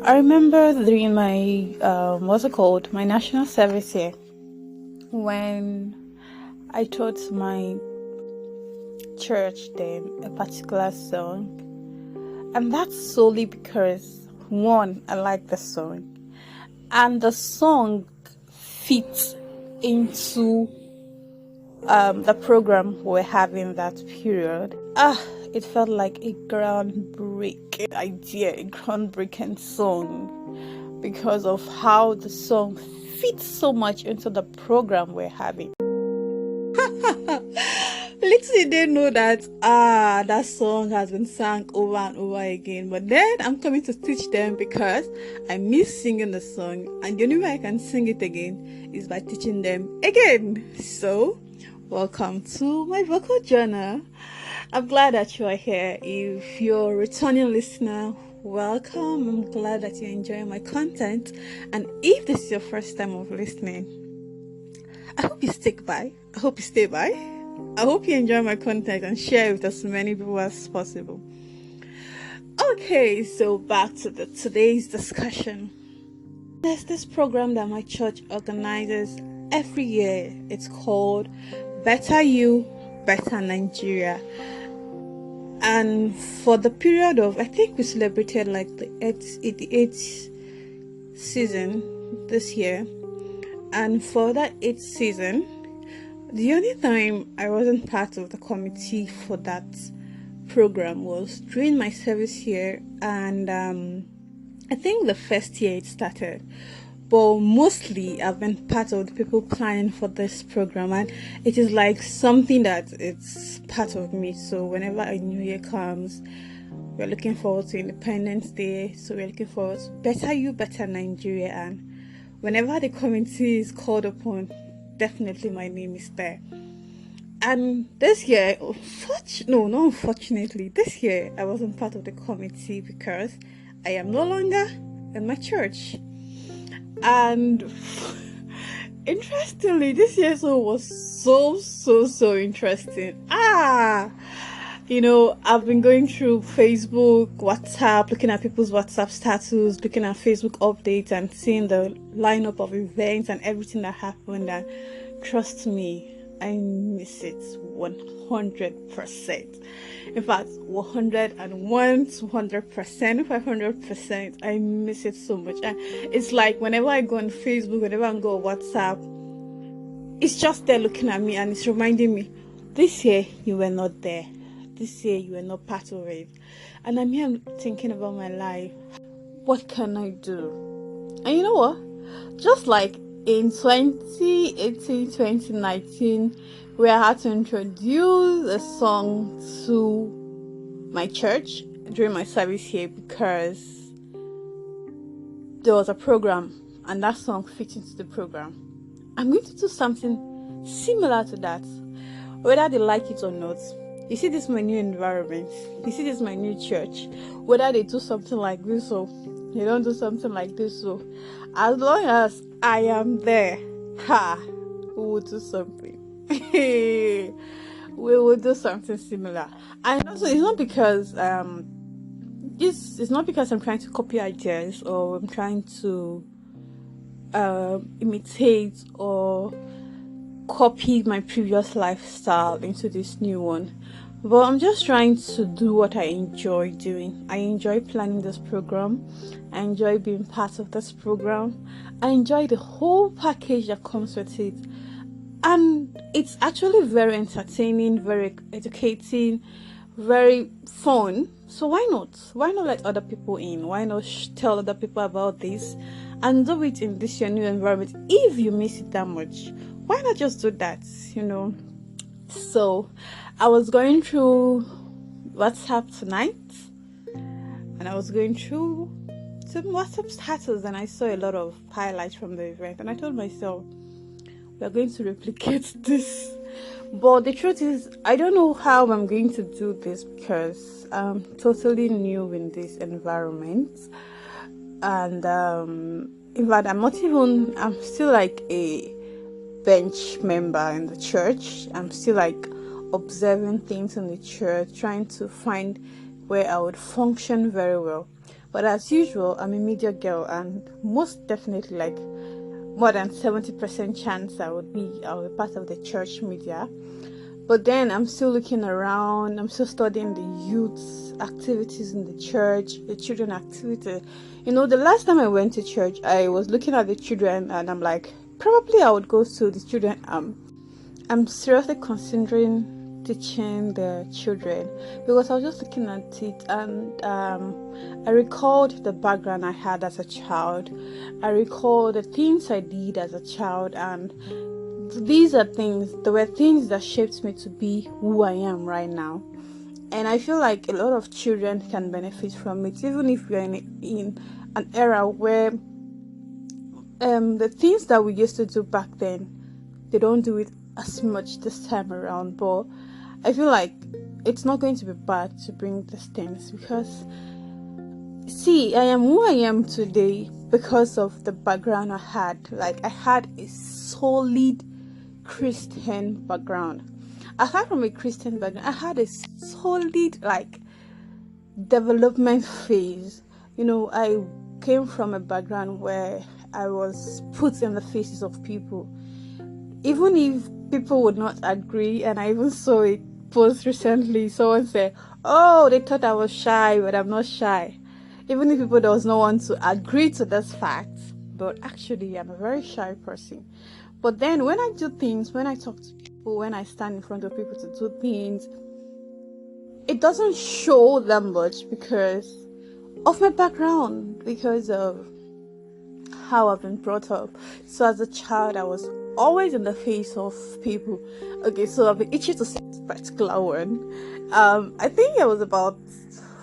I remember during my what's it called? My national service here when I taught my church then a particular song, and that's solely because one, I like the song, and the song fits into the program we're having that period. It felt like a groundbreaking idea, a groundbreaking song because of how the song fits so much into the program we're having. Little did they know that that song has been sung over and over again. But then I'm coming to teach them because I miss singing the song, and the only way I can sing it again is by teaching them again. So welcome to my vocal journal. I'm glad that you are here. If you're a returning listener, welcome. I'm glad that you're enjoying my content. And if this is your first time of listening, I hope you stick by. I hope you stay by. I hope you enjoy my content and share it with as many people as possible. Okay, so back to today's discussion. There's this program that my church organizes every year. It's called Better You, Better Nigeria. And for the period of, I think we celebrated like the eighth season this year. And for that 8th season, the only time I wasn't part of the committee for that program was during my service here, and I think the first year it started. But mostly I've been part of the people planning for this program, and it is like something that it's part of me. So whenever a new year comes, we're looking forward to Independence Day, so we're looking forward to Better You, Better Nigeria, and whenever the committee is called upon, definitely my name is there. And this year, unfortunately, this year I wasn't part of the committee because I am no longer in my church. And interestingly, this year was so interesting. I've been going through Facebook, WhatsApp, looking at people's WhatsApp status, looking at Facebook updates, and seeing the lineup of events and everything that happened. And trust me, I miss it 100%. In fact, 101, 200%, 500%. I miss it so much. And it's like whenever I go on Facebook, whenever I go on WhatsApp, it's just there looking at me, and it's reminding me, this year you were not there. This year you were not part of it. And I'm here thinking about my life. What can I do? And you know what? Just like in 2018, 2019, where I had to introduce a song to my church during my service here because there was a program and that song fit into the program. I'm going to do something similar to that, whether they like it or not. You see, this is my new environment. You see, this is my new church. Whether they do something like this or they don't do something like this, so as long as I am there, we will do something. We will do something similar. And also, it's not because it's not because I'm trying to copy ideas or I'm trying to imitate or copy my previous lifestyle into this new one, but I'm just trying to do what I enjoy doing. I enjoy planning this program. I enjoy being part of this program. I enjoy the whole package that comes with it, and it's actually very entertaining, very educating, very fun. So why not let other people in? Why not tell other people about this and do it in this your new environment? If you miss it that much, why not just do that? So I was going through WhatsApp tonight, and I was going through some WhatsApp status, and I saw a lot of highlights from the event, and I told myself, we are going to replicate this. But the truth is, I don't know how I'm going to do this because I'm totally new in this environment, and in fact, I'm still like a bench member in the church. I'm still like observing things in the church, trying to find where I would function very well. But as usual, I'm a media girl, and most definitely, like more than 70% chance I would be part of the church media. But then I'm still looking around, I'm still studying the youth activities in the church, the children activity. The last time I went to church, I was looking at the children and I'm like, probably I would go to the children. I'm seriously considering teaching the children, because I was just looking at it, and I recalled the background I had as a child. I recalled the things I did as a child, and there were things that shaped me to be who I am right now. And I feel like a lot of children can benefit from it, even if we're in an era where the things that we used to do back then, they don't do it as much this time around. But I feel like it's not going to be bad to bring these things, because see, I am who I am today because of the background I had. Like, I had a solid Christian background. Aside from a Christian background, I had a solid, like, development phase. I came from a background where I was put in the faces of people, even if people would not agree. And I even saw it post recently. Someone said, "Oh, they thought I was shy, but I'm not shy." Even if people does not want to agree to this fact, but actually I'm a very shy person. But then when I do things, when I talk to people, when I stand in front of people to do things, it doesn't show that much because of my background, because of how I've been brought up. So as a child, I was always in the face of people. Okay, so I've been itchy to say this particular one. I think I was about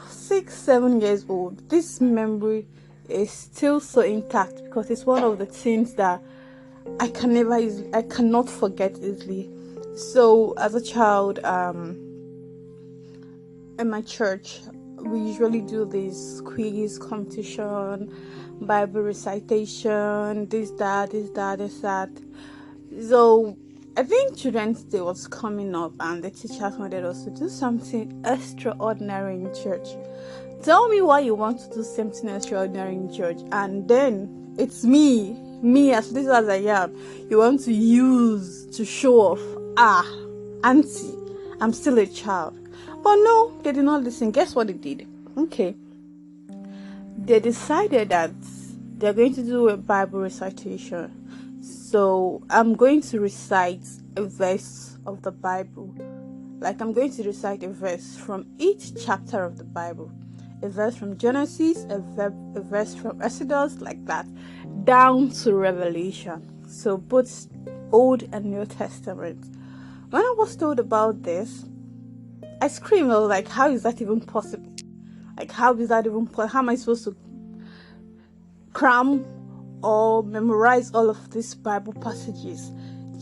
6-7 years old. This memory is still so intact because it's one of the things that I cannot forget easily. So as a child, in my church, we usually do this quiz competition, Bible recitation, this, that. So I think Children's Day was coming up and the teachers wanted us to do something extraordinary in church. Tell me why you want to do something extraordinary in church, and then it's me as little as I am, you want to use to show off. Auntie, I'm still a child. But no, they did not listen. Guess what they did? Okay, they decided that they're going to do a Bible recitation. So I'm going to recite a verse of the Bible. Like, I'm going to recite a verse from each chapter of the Bible. A verse from Genesis, a verse from Exodus, like that, down to Revelation. So both Old and New Testament. When I was told about this, I screamed. I was like, how is that even possible? Like, how is that even possible? How am I supposed to cram or memorize all of these Bible passages?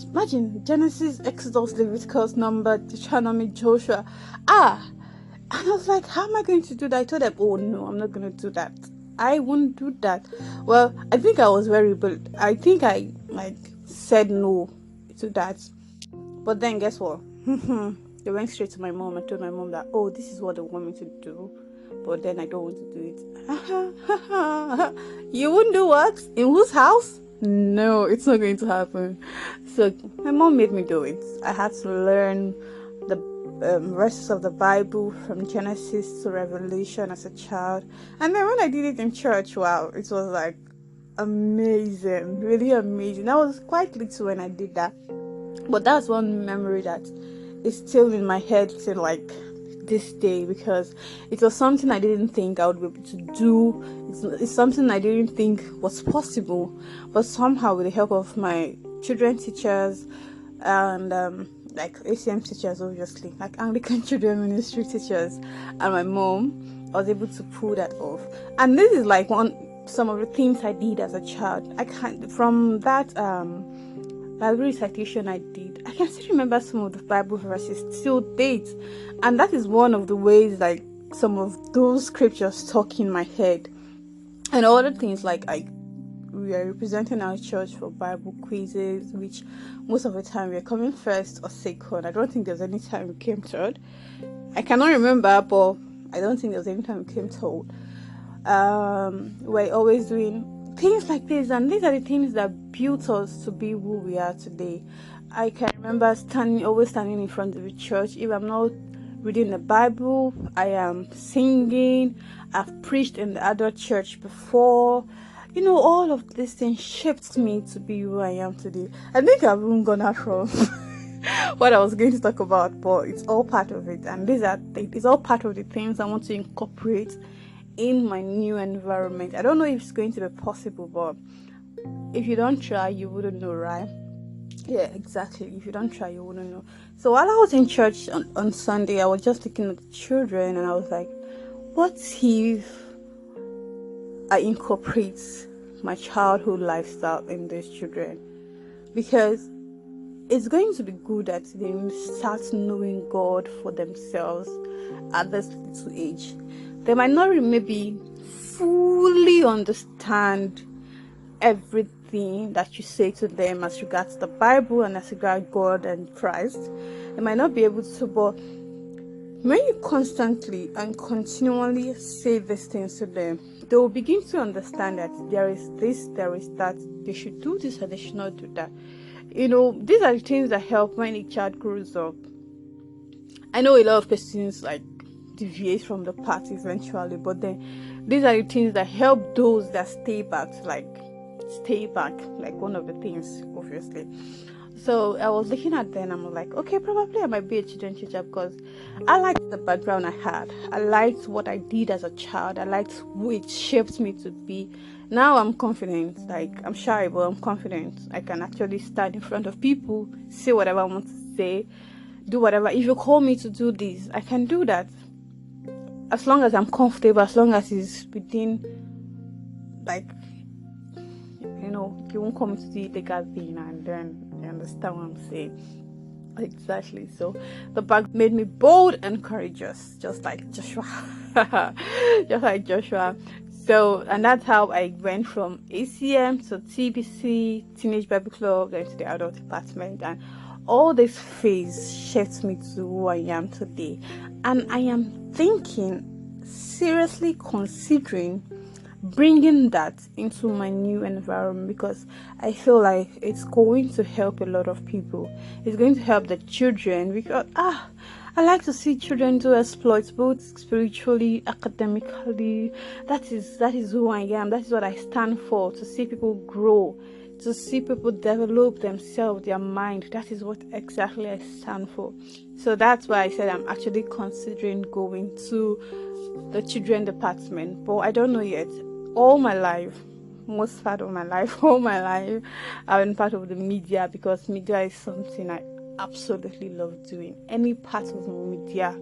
Imagine Genesis, Exodus, Leviticus, Number, Deuteronomy, Joshua. And I was like, how am I going to do that? I told them, oh no, I'm not going to do that. I won't do that. Well, I think I was very bold. I think I said no to that. But then guess what? They went straight to my mom and told my mom that, oh, this is what they want me to do. But then I don't want to do it. You wouldn't do what? In whose house? No, it's not going to happen. So my mom made me do it. I had to learn the verses of the Bible from Genesis to Revelation as a child. And then when I did it in church, wow, it was like amazing, really amazing. I was quite little when I did that. But that's one memory that is still in my head till like this day, because it was something I didn't think I would be able to do. It's something I didn't think was possible, but somehow with the help of my children teachers and like ACM teachers, obviously, like Anglican Children Ministry teachers, and my mom, I was able to pull that off. And this is like some of the things I did as a child. I can't, from that Bible recitation I did, I can still remember some of the Bible verses till date, and that is one of the ways like some of those scriptures talk in my head. And other things like we are representing our church for Bible quizzes, which most of the time we are coming first or second. I don't think there's any time we came third. I cannot remember, but I don't think there's any time we came third. We're always doing things like this, and these are the things that built us to be who we are today. I can remember always standing in front of the church. If I'm not reading the Bible, I am singing. I've preached in the adult church before. All of these things shaped me to be who I am today. I think I've even gone out from what I was going to talk about, but it's all part of it. And it's all part of the things I want to incorporate in my new environment. I don't know if it's going to be possible, but if you don't try, you wouldn't know, right? Yeah, exactly. If you don't try, you wouldn't know. So while I was in church on Sunday, I was just looking at the children, and I was like, what if I incorporate my childhood lifestyle in these children? Because it's going to be good that they start knowing God for themselves at this little age. They might not maybe fully understand everything that you say to them as regards the Bible and as regards God and Christ. They might not be able to, but when you constantly and continually say these things to them, they will begin to understand that there is this, there is that, they should do this or they should not do that. These are the things that help when a child grows up. I know a lot of persons deviate from the path eventually, but then these are the things that help those that stay back, like one of the things, obviously. So I was looking at them, I'm like, okay, probably I might be a children's teacher because I liked the background I had. I liked what I did as a child. I liked who it shaped me to be. Now I'm confident. I'm shy, but I'm confident. I can actually stand in front of people, say whatever I want to say, do whatever. If you call me to do this, I can do that. As long as I'm comfortable, as long as it's within, you won't come to the illegal thing, and then you understand what I'm saying. Exactly. So the bag made me bold and courageous, just like Joshua. Just like Joshua. So, and that's how I went from ACM to TBC, Teenage Bible Club, then to the adult department, and all this phase shaped me to who I am today. And I am seriously considering bringing that into my new environment, because I feel like it's going to help a lot of people. It's going to help the children, because I like to see children do exploits, both spiritually, academically. That is who I am. That is what I stand for. To see people grow, to see people develop themselves, their mind. That is what exactly I stand for. So that's why I said I'm actually considering going to the children department, but I don't know yet. All my life, I've been part of the media, because media is something I absolutely love doing. Any part of media,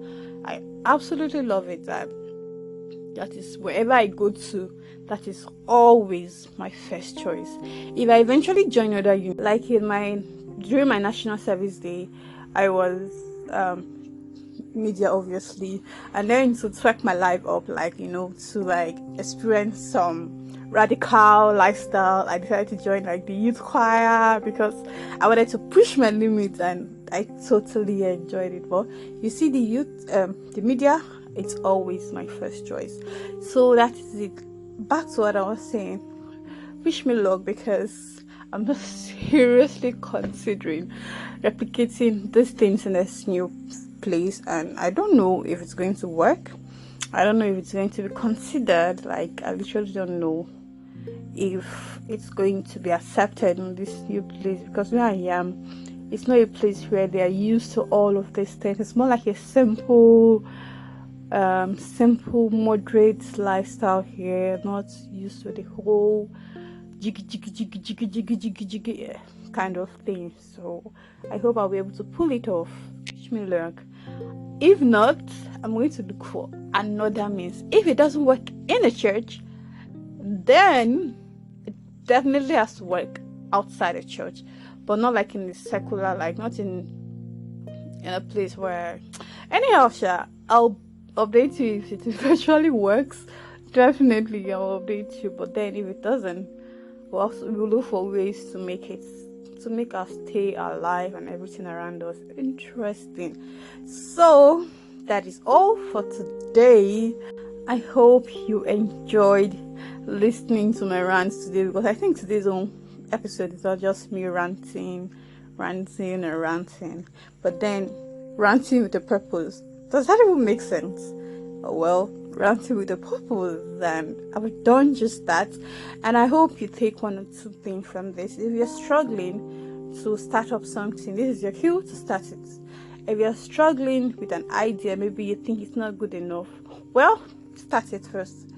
I absolutely love it. That is wherever I go to, that is always my first choice. If I eventually join other like during my national service day, I was media, obviously, and then to track my life up, to experience some radical lifestyle, I decided to join the youth choir, because I wanted to push my limits, and I totally enjoyed it. But you see, the media, it's always my first choice. So that is it. Back to what I was saying. Wish me luck, because I'm just seriously considering replicating these things in this new place, and I don't know if it's going to work. I don't know if it's going to be considered. I literally don't know if it's going to be accepted in this new place, because where I am, it's not a place where they are used to all of these things. It's more like a simple, moderate lifestyle here, not used to the whole jiggy kind of thing. So I hope I'll be able to pull it off. Wish me luck. If not, I'm going to look for another means. If it doesn't work in the church, then it definitely has to work outside the church, but not in the secular, not in a place where. Anyhow, I'll update you if it eventually works. Definitely, I'll update you. But then, if it doesn't, we'll look for ways to make us stay alive and everything around us interesting. So that is all for today. I hope you enjoyed listening to my rants today, because I think today's own episode is not just me ranting and ranting, but then ranting with a purpose. Does that even make sense? Well, ranting with a purpose, and I've done just that, and I hope you take one or two things from this. If you're struggling to start up something, this is your cue to start it. If you're struggling with an idea, maybe you think it's not good enough, well, start it first.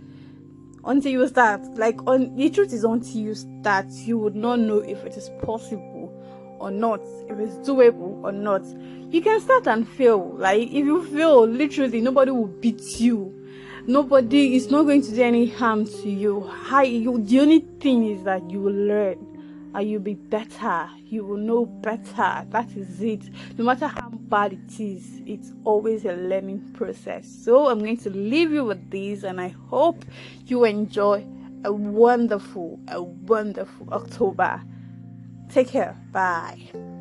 Until you start, the truth is, until you start, you would not know if it is possible or not, if it's doable or not. You can start and fail. Like, if you fail, literally nobody will beat you. Nobody is not going to do any harm to you. The only thing is that you will learn and you'll be better. You will know better. That is it. No matter how bad it is, it's always a learning process. So I'm going to leave you with this, and I hope you enjoy a wonderful October. Take care. Bye.